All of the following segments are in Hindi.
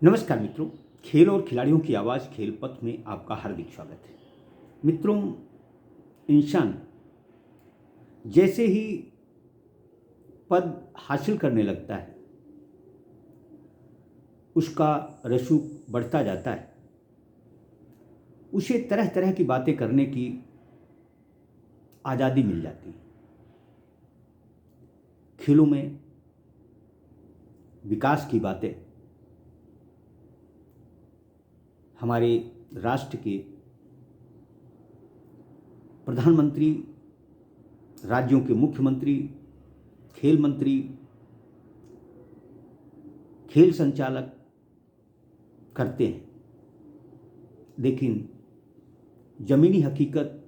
नमस्कार मित्रों, खेल और खिलाड़ियों की आवाज़ खेल पथ में आपका हार्दिक स्वागत है। मित्रों, इंसान जैसे ही पद हासिल करने लगता है उसका रसूख बढ़ता जाता है। उसे तरह तरह की बातें करने की आज़ादी मिल जाती है। खेलों में विकास की बातें हमारे राष्ट्र के प्रधानमंत्री, राज्यों के मुख्यमंत्री, खेल मंत्री, खेल संचालक करते हैं, लेकिन ज़मीनी हकीकत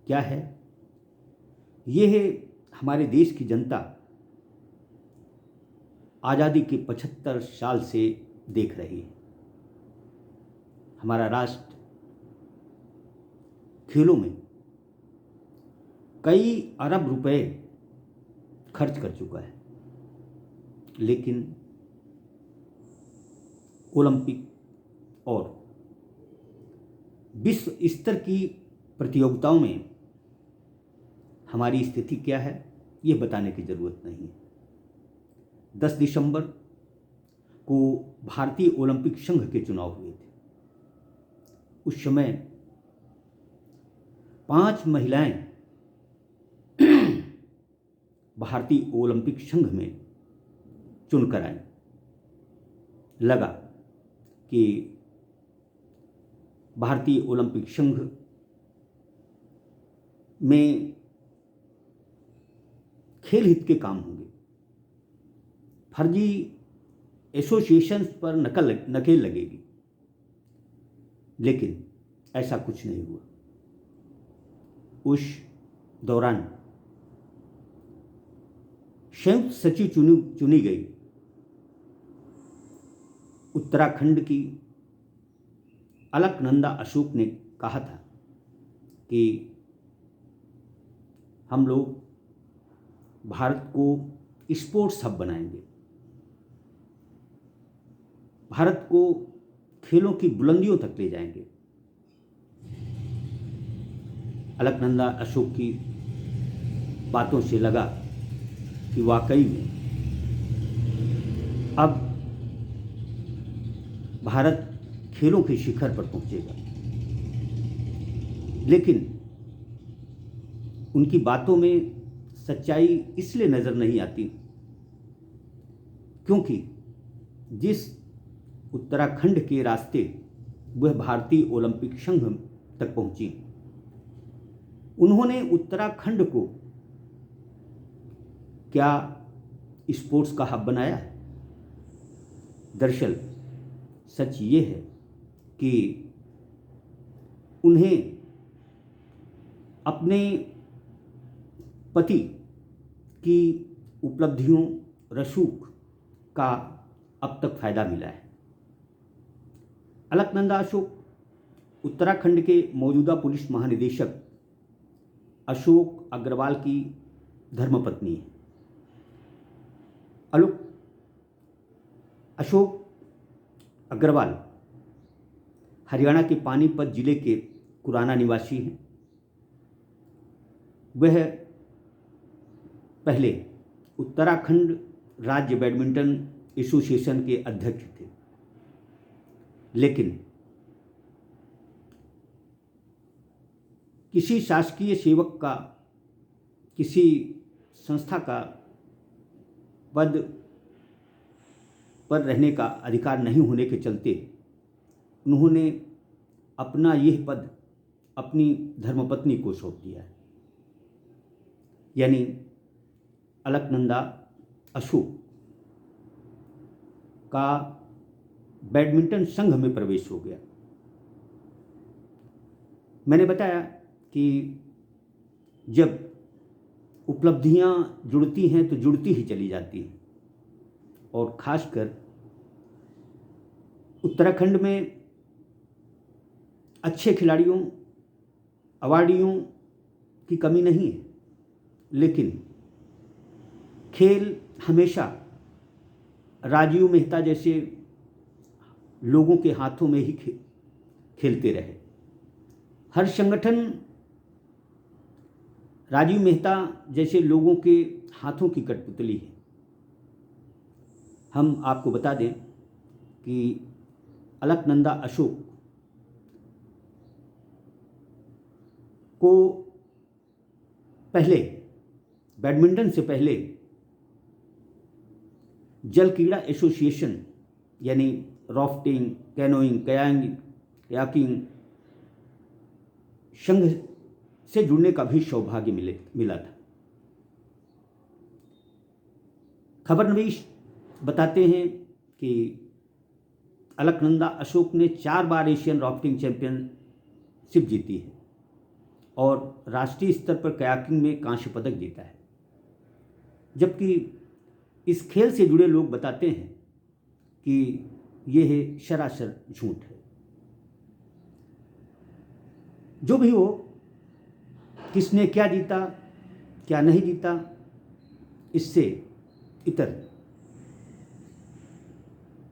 क्या है? ये है हमारे देश की जनता आज़ादी के 75 साल से देख रही है। हमारा राष्ट्र खेलों में कई अरब रुपए खर्च कर चुका है, लेकिन ओलंपिक और विश्व स्तर की प्रतियोगिताओं में हमारी स्थिति क्या है, ये बताने की ज़रूरत नहीं है। 10 दिसंबर को भारतीय ओलंपिक संघ के चुनाव हुए थे। उस समय 5 महिलाएं भारतीय ओलंपिक संघ में चुनकर आईं। लगा कि भारतीय ओलंपिक संघ में खेल हित के काम होंगे, फर्जी एसोसिएशंस पर नकेल लगेगी, लेकिन ऐसा कुछ नहीं हुआ। उस दौरान संयुक्त सचिव चुनी गई उत्तराखंड की अलकनंदा अशोक ने कहा था कि हम लोग भारत को स्पोर्ट्स हब बनाएंगे, भारत को खेलों की बुलंदियों तक ले जाएंगे। अलकनंदा अशोक की बातों से लगा कि वाकई में अब भारत खेलों के शिखर पर पहुंचेगा, लेकिन उनकी बातों में सच्चाई इसलिए नज़र नहीं आती क्योंकि जिस उत्तराखंड के रास्ते वह भारतीय ओलंपिक संघ तक पहुंची, उन्होंने उत्तराखंड को क्या स्पोर्ट्स का हब बनाया? दरअसल सच ये है कि उन्हें अपने पति की उपलब्धियों, रसूख का अब तक फायदा मिला है। अलकनंदा अशोक उत्तराखंड के मौजूदा पुलिस महानिदेशक अशोक अग्रवाल की धर्मपत्नी है। अशोक अग्रवाल हरियाणा के पानीपत जिले के कुराना निवासी हैं। वह पहले उत्तराखंड राज्य बैडमिंटन एसोसिएशन के अध्यक्ष थे, लेकिन किसी शासकीय सेवक का, किसी संस्था का पद पर रहने का अधिकार नहीं होने के चलते उन्होंने अपना यह पद अपनी धर्मपत्नी को सौंप दिया है। यानी अलकनंदा अशोक का बैडमिंटन संघ में प्रवेश हो गया। मैंने बताया कि जब उपलब्धियां जुड़ती हैं तो जुड़ती ही चली जाती हैं, और खासकर उत्तराखंड में अच्छे खिलाड़ियों, अवार्डियों की कमी नहीं है, लेकिन खेल हमेशा राजीव मेहता जैसे लोगों के हाथों में ही खेलते रहे। हर संगठन राजीव मेहता जैसे लोगों के हाथों की कठपुतली है। हम आपको बता दें कि अलकनंदा अशोक को पहले बैडमिंटन से पहले जल क्रीड़ा एसोसिएशन यानी राफ्टिंग, कैनोइंग, कयाकिंग संघ से जुड़ने का भी सौभाग्य मिला था। खबरनवीश बताते हैं कि अलकनंदा अशोक ने 4 बार एशियन राफ्टिंग चैंपियनशिप जीती है और राष्ट्रीय स्तर पर कयाकिंग में कांस्य पदक जीता है। जबकि इस खेल से जुड़े लोग बताते हैं कि यह सरासर झूठ है। जो भी हो, किसने क्या जीता क्या नहीं जीता, इससे इतर।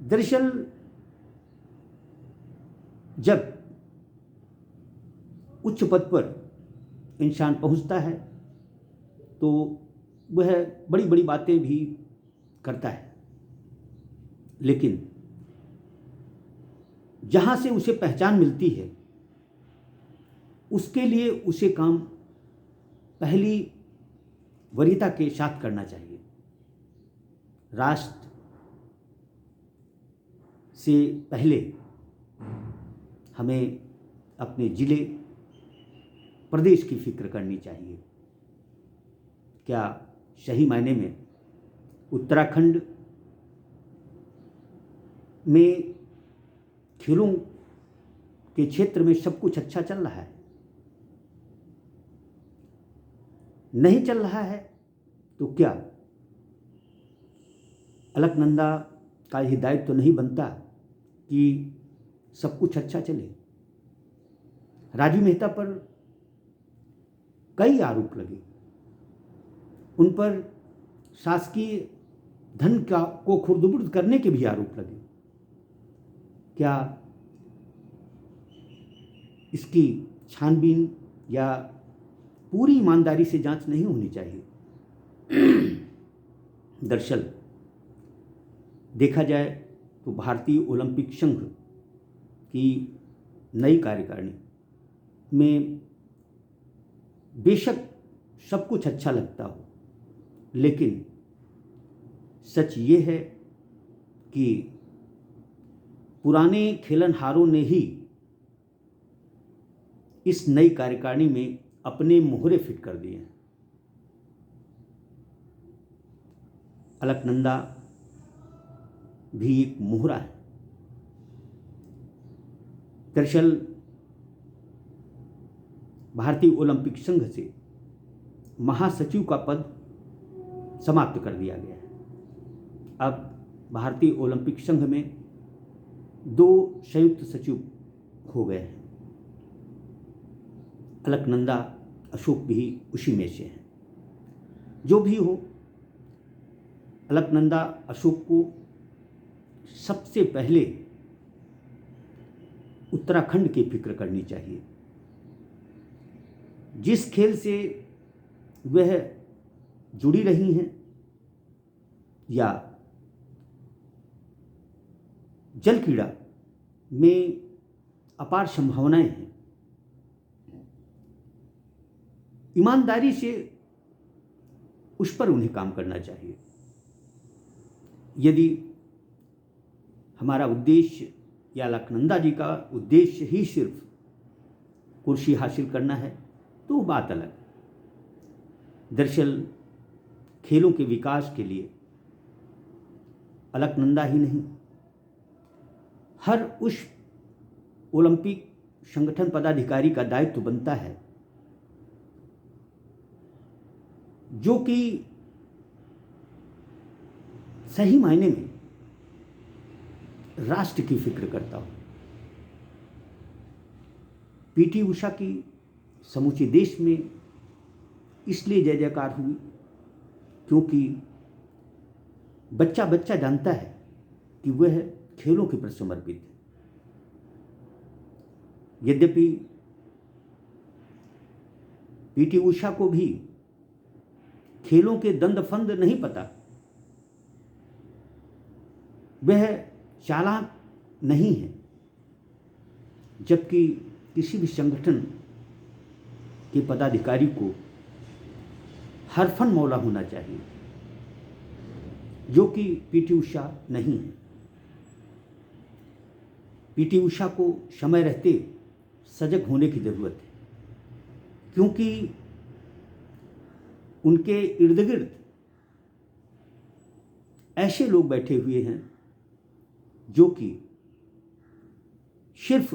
दरअसल जब उच्च पद पर इंसान पहुंचता है तो वह बड़ी बड़ी बातें भी करता है, लेकिन जहां से उसे पहचान मिलती है उसके लिए उसे काम पहली वरीयता के साथ करना चाहिए। राष्ट्र से पहले हमें अपने जिले प्रदेश की फिक्र करनी चाहिए। क्या सही मायने में उत्तराखंड में खेलों के क्षेत्र में सब कुछ अच्छा चल रहा है? नहीं चल रहा है तो क्या अलकनंदा का यह दायित्व तो नहीं बनता कि सब कुछ अच्छा चले? राजीव मेहता पर कई आरोप लगे, उन पर शासकीय धन को खुर्द-बुर्द करने के भी आरोप लगे। क्या इसकी छानबीन या पूरी ईमानदारी से जांच नहीं होनी चाहिए? दरअसल देखा जाए तो भारतीय ओलंपिक संघ की नई कार्यकारिणी में बेशक सब कुछ अच्छा लगता हो, लेकिन सच ये है कि पुराने खेलनहारों ने ही इस नई कार्यकारिणी में अपने मोहरे फिट कर दिए हैं। अलकनंदा भी एक मोहरा है। दरअसल भारतीय ओलंपिक संघ से महासचिव का पद समाप्त कर दिया गया है। अब भारतीय ओलंपिक संघ में 2 संयुक्त सचिव हो गए हैं। अलकनंदा अशोक भी उसी में से हैं। जो भी हो, अलकनंदा अशोक को सबसे पहले उत्तराखंड की फिक्र करनी चाहिए। जिस खेल से वह जुड़ी रही हैं या जल क्रीड़ा में अपार संभावनाएं हैं, ईमानदारी से उस पर उन्हें काम करना चाहिए। यदि हमारा उद्देश्य या अलकनंदा जी का उद्देश्य ही सिर्फ कुर्सी हासिल करना है तो बात अलग। दरअसल खेलों के विकास के लिए अलकनंदा ही नहीं, हर उस ओलंपिक संगठन पदाधिकारी का दायित्व बनता है जो कि सही मायने में राष्ट्र की फिक्र करता हो। पीटी उषा की समूचे देश में इसलिए जय जयकार हुई क्योंकि बच्चा बच्चा जानता है कि वह खेलों के प्रति समर्पित है। यद्यपि पीटी उषा को भी खेलों के दंड फंद नहीं पता, वह चालाक नहीं है, जबकि किसी भी संगठन के पदाधिकारी को हरफन मौला होना चाहिए, जो कि पीटी उषा नहीं है। पीटी उषा को समय रहते सजग होने की ज़रूरत है, क्योंकि उनके इर्द गिर्द ऐसे लोग बैठे हुए हैं जो कि सिर्फ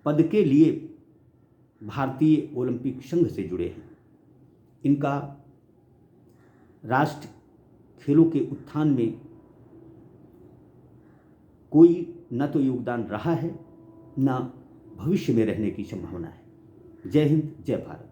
पद के लिए भारतीय ओलंपिक संघ से जुड़े हैं। इनका राष्ट्र खेलों के उत्थान में कोई न तो योगदान रहा है, न भविष्य में रहने की संभावना है। जय हिंद, जय भारत।